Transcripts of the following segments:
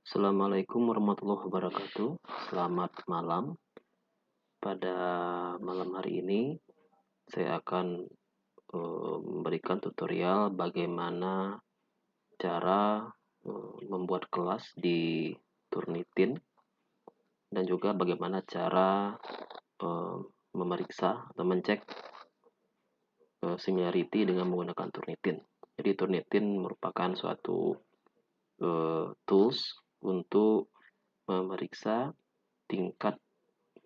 Assalamualaikum warahmatullahi wabarakatuh. Selamat malam. Pada malam hari ini, saya akan memberikan tutorial bagaimana cara membuat kelas di Turnitin dan juga bagaimana cara eh, memeriksa atau mencek similarity dengan menggunakan Turnitin. Jadi Turnitin merupakan suatu tools untuk memeriksa tingkat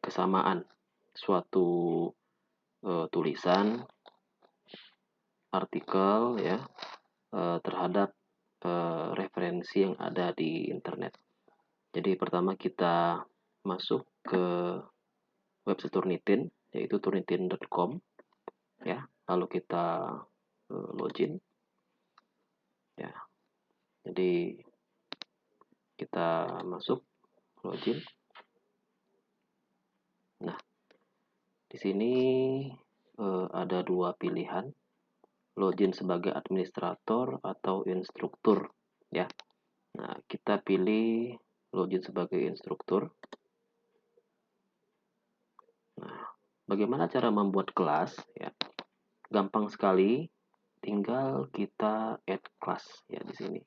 kesamaan suatu tulisan, artikel ya terhadap referensi yang ada di internet. Jadi pertama kita masuk ke website Turnitin, yaitu turnitin.com ya. Lalu kita login ya. Jadi kita masuk login. Nah, di sini ada dua pilihan, login sebagai administrator atau instruktur ya. Nah, kita pilih login sebagai instruktur. Nah, bagaimana cara membuat kelas ya? Gampang sekali, tinggal kita add class ya di sini.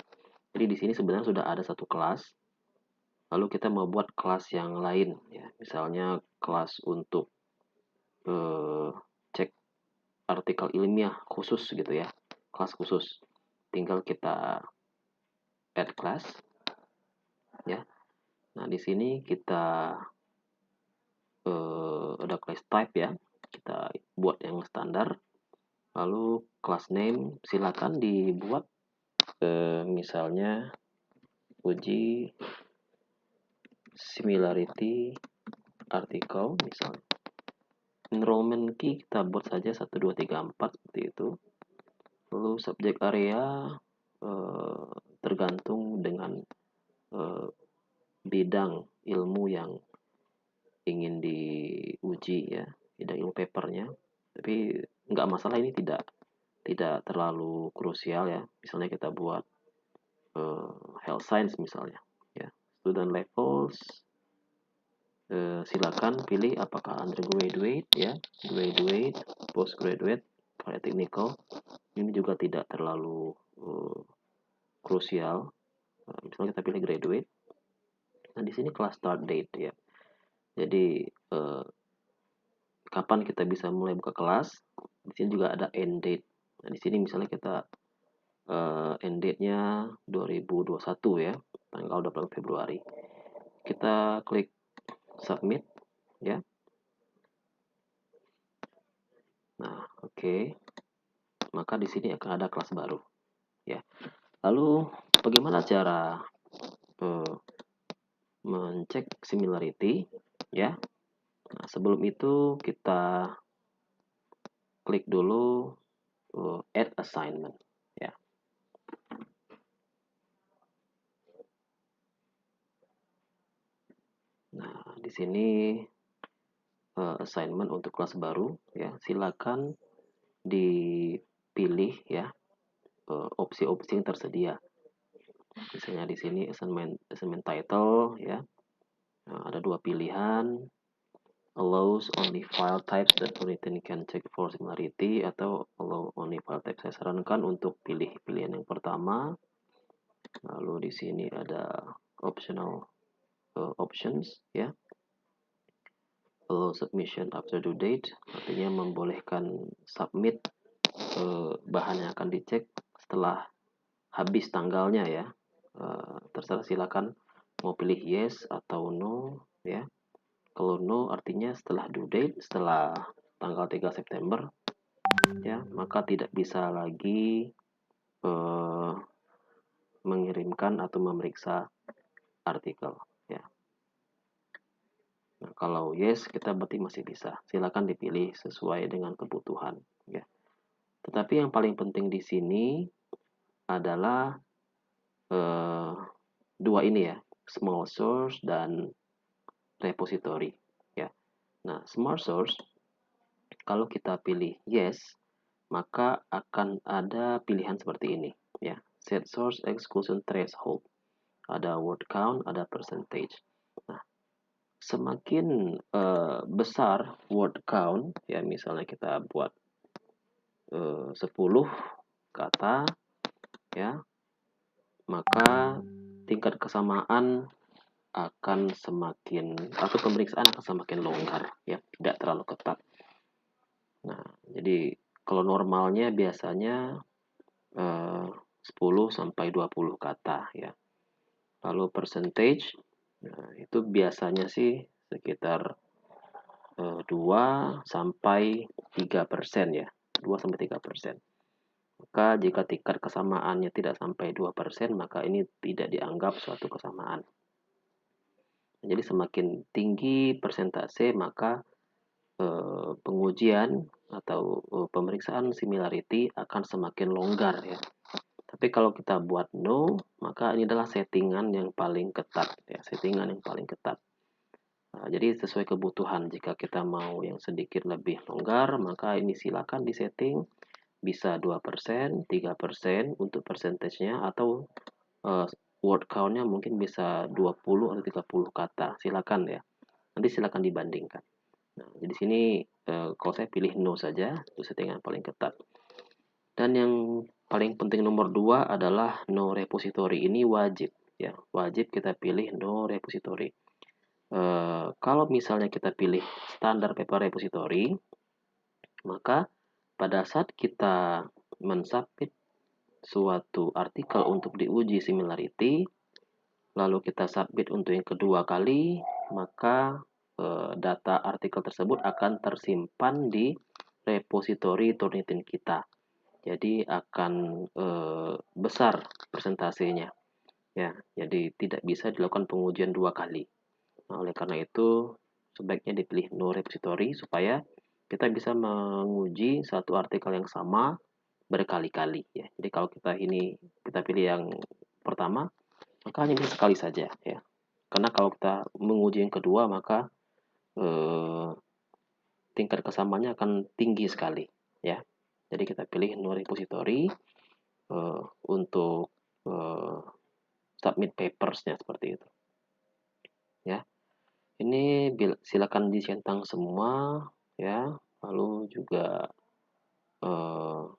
Jadi di sini sebenarnya sudah ada satu kelas. Lalu kita mau buat kelas yang lain ya. Misalnya kelas untuk cek artikel ilmiah khusus gitu ya. Kelas khusus. Tinggal kita add class ya. Nah, di sini kita ada class type ya. Kita buat yang standar. Lalu class name silakan dibuat misalnya uji similarity artikel misalnya. Enrollment key kita buat saja 1 2 3 4 seperti itu. Lalu subject area tergantung dengan bidang ilmu yang ingin diuji ya, bidang ilmu papernya. Tapi nggak masalah, ini tidak terlalu krusial ya. Misalnya kita buat health science misalnya ya. Student levels silakan pilih apakah undergraduate ya, graduate, postgraduate, technical. Ini juga tidak terlalu krusial. Misalnya kita pilih graduate. Nah, di sini class start date ya. Jadi kapan kita bisa mulai buka kelas. Di sini juga ada end date. Nah, di sini misalnya kita end date-nya 2021 ya, tanggal 28 Februari. Kita klik submit ya. Nah, oke. Maka di sini akan ada kelas baru ya. Lalu bagaimana cara mencek similarity ya. Nah, sebelum itu kita klik dulu add assignment ya. Nah, di sini assignment untuk kelas baru ya. Silakan dipilih ya opsi-opsi yang tersedia. Misalnya di sini assignment title ya. Nah, ada dua pilihan, allows only file types that Turnitin can check for similarity atau allow only file types. Saya sarankan untuk pilih pilihan yang pertama. Lalu di sini ada optional options ya. Allow submission after due date, artinya membolehkan submit bahan yang akan dicek setelah habis tanggalnya ya. Terserah, silakan mau pilih yes atau no ya. Kalau no artinya setelah due date, setelah tanggal 3 September ya, maka tidak bisa lagi mengirimkan atau memeriksa artikel ya. Nah, kalau yes kita berarti masih bisa. Silakan dipilih sesuai dengan kebutuhan ya. Tetapi yang paling penting di sini adalah dua ini ya, small source dan repository ya. Nah, small source kalau kita pilih yes, maka akan ada pilihan seperti ini ya. Set source exclusion threshold. ada word count, ada percentage. Nah, semakin besar word count, ya misalnya kita buat 10 kata, ya, maka tingkat kesamaan akan semakin, atau pemeriksaan akan semakin longgar, ya, tidak terlalu ketat. Nah, jadi kalau normalnya biasanya 10 sampai 20 kata, ya. Lalu percentage, nah, itu biasanya sih sekitar 2 sampai 3% ya. 2 sampai 3%. Maka jika tingkat kesamaannya tidak sampai 2%, maka ini tidak dianggap suatu kesamaan. Jadi semakin tinggi persentase, maka pengujian atau pemeriksaan similarity akan semakin longgar, ya. Tapi kalau kita buat no, maka ini adalah settingan yang paling ketat, ya, settingan yang paling ketat. Nah, jadi sesuai kebutuhan. Jika kita mau yang sedikit lebih longgar, maka ini silakan disetting bisa 2%, 3% untuk persentasenya, atau word count-nya mungkin bisa 20 atau 30 kata. Silakan ya. Nanti silakan dibandingkan. Nah, di sini kalau saya pilih no saja, itu settingan paling ketat. Dan yang paling penting nomor 2 adalah no repository. Ini wajib, ya. Wajib kita pilih no repository. Kalau misalnya kita pilih standar paper repository, maka pada saat kita mensubmit suatu artikel untuk diuji similarity, lalu kita submit untuk yang kedua kali, maka data artikel tersebut akan tersimpan di repository Turnitin kita. Jadi akan besar persentasenya, ya. Jadi tidak bisa dilakukan pengujian 2 kali. Nah, oleh karena itu sebaiknya dipilih no repository supaya kita bisa menguji satu artikel yang sama berkali-kali, ya. Jadi kalau kita pilih yang pertama, maka hanya bisa sekali saja, ya. Karena kalau kita menguji yang kedua, maka tingkat kesamaannya akan tinggi sekali, ya. Jadi kita pilih no repository untuk submit papersnya seperti itu, ya. Ini silakan dicentang semua, ya. Lalu juga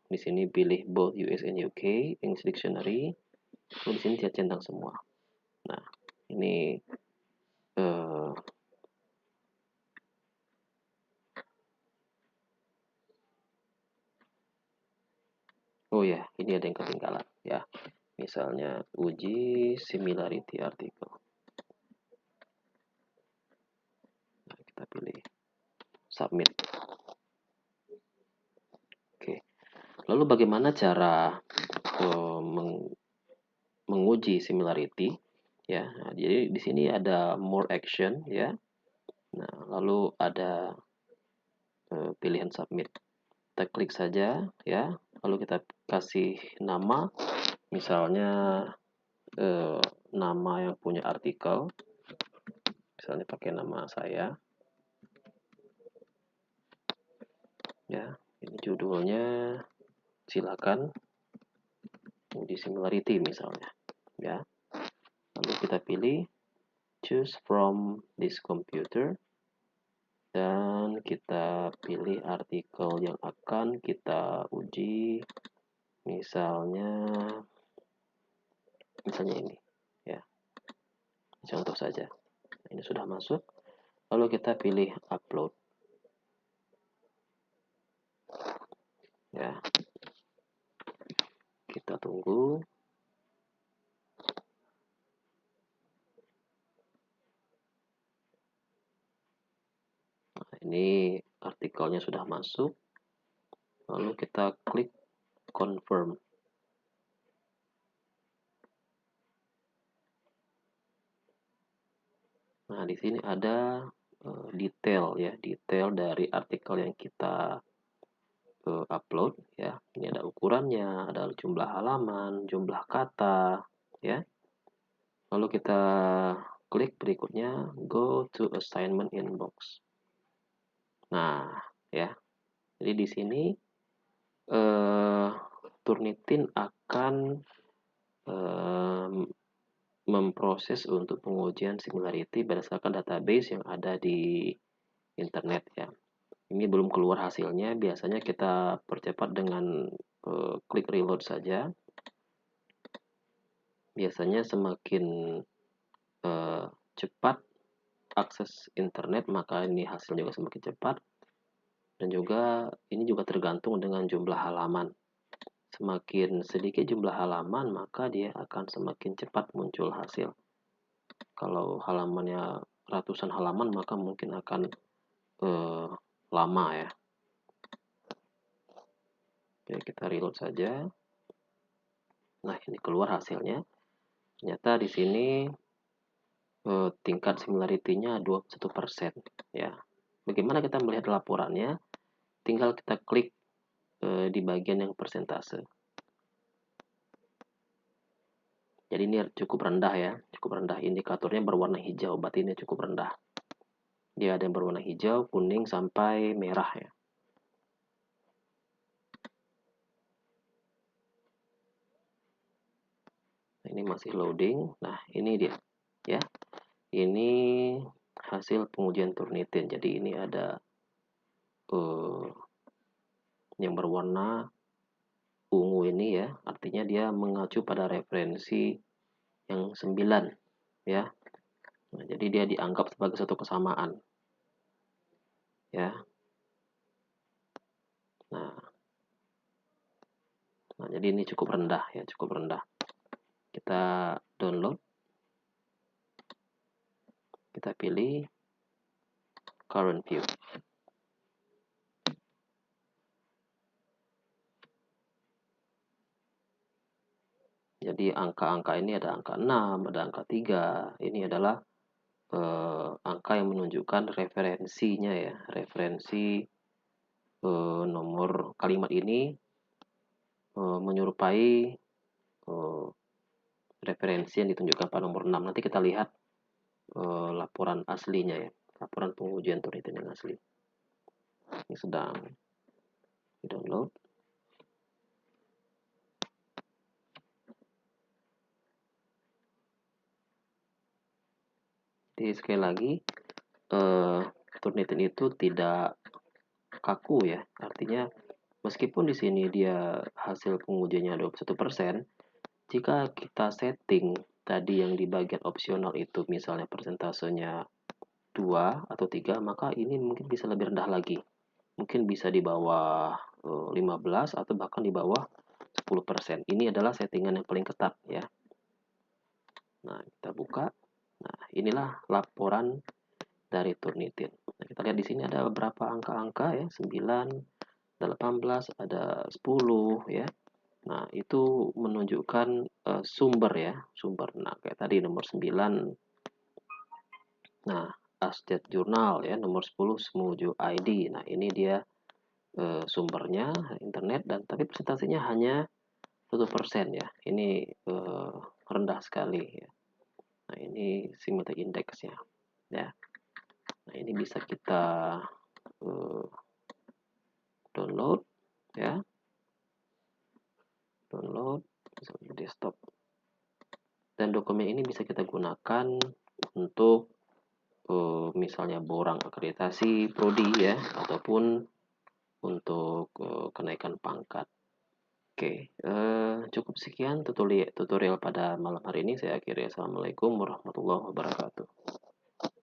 di sini pilih both US and UK English Dictionary. Lalu di sini saya centang semua. Nah, ini oh ya, ini ada yang ketinggalan, ya. Misalnya uji similarity artikel. Nah, kita pilih submit. Oke. Lalu bagaimana cara menguji similarity, ya. Nah, jadi di sini ada more action, ya. Nah, lalu ada pilihan submit. Kita klik saja, ya. Lalu kita kasih nama, misalnya nama yang punya artikel, misalnya pakai nama saya, ya. Ini judulnya, silakan uji similarity misalnya, ya. Lalu kita pilih choose from this computer, dan kita pilih artikel yang akan kita uji, misalnya ini, ya. Contoh saja. Ini sudah masuk. Lalu kita pilih upload, ya. Kita tunggu. Nah, ini artikelnya sudah masuk. Lalu kita klik confirm. Nah, di sini ada detail, ya, detail dari artikel yang kita upload, ya. Ini ada ukurannya, ada jumlah halaman, jumlah kata, ya. Lalu kita klik berikutnya go to assignment inbox. Nah, ya. Jadi di sini Turnitin akan memproses untuk pengujian similarity berdasarkan database yang ada di internet ya. Ini belum keluar hasilnya, biasanya kita percepat dengan klik reload saja. Biasanya semakin cepat akses internet, maka ini hasil juga semakin cepat. Dan juga ini juga tergantung dengan jumlah halaman. Semakin sedikit jumlah halaman, maka dia akan semakin cepat muncul hasil. Kalau halamannya ratusan halaman, maka mungkin akan lama ya. Oke, kita reload saja. Nah, ini keluar hasilnya. Ternyata di sini tingkat similarity-nya 21% ya. Bagaimana kita melihat laporannya? Tinggal kita klik di bagian yang persentase. Jadi ini cukup rendah ya, cukup rendah. Indikatornya berwarna hijau, berarti ini cukup rendah. Dia ada yang berwarna hijau, kuning, sampai merah ya. Nah, ini masih loading. Nah, ini dia ya. Ini hasil pengujian Turnitin. Jadi ini ada yang berwarna ungu ini ya, artinya dia mengacu pada referensi yang 9 ya. Nah, jadi dia dianggap sebagai satu kesamaan ya. Nah, jadi ini cukup rendah ya, cukup rendah. Kita download, kita pilih current view. Jadi angka-angka ini ada angka 6, ada angka 3. Ini adalah angka yang menunjukkan referensinya ya. Referensi nomor kalimat ini menyerupai referensi yang ditunjukkan pada nomor 6. Nanti kita lihat laporan aslinya ya. Laporan pengujian Turnitin yang asli. Ini sedang di-download. Jadi sekali lagi Turnitin itu tidak kaku ya, artinya meskipun di sini dia hasil pengujiannya 21%, jika kita setting tadi yang di bagian opsional itu misalnya persentasenya 2 atau 3, maka ini mungkin bisa lebih rendah lagi. Mungkin bisa di bawah 15 atau bahkan di bawah 10%. Ini adalah settingan yang paling ketat ya. Nah, kita buka. Nah, inilah laporan dari Turnitin. Nah, kita lihat di sini ada beberapa angka-angka ya, 9, 18, ada 10 ya. Nah, itu menunjukkan sumber ya, sumber. Nah, kayak tadi nomor 9. Nah, Asjet Jurnal ya, nomor 10 Smuju ID. Nah, ini dia sumbernya internet, dan tapi presentasinya hanya 1% ya. Ini rendah sekali ya. Nah, ini similarity index-nya ya. Nah, ini bisa kita download ya. Download di desktop. Dan dokumen ini bisa kita gunakan untuk misalnya borang akreditasi prodi ya, ataupun untuk kenaikan pangkat. Oke, cukup sekian tutorial pada malam hari ini. Saya akhiri. Assalamualaikum warahmatullahi wabarakatuh.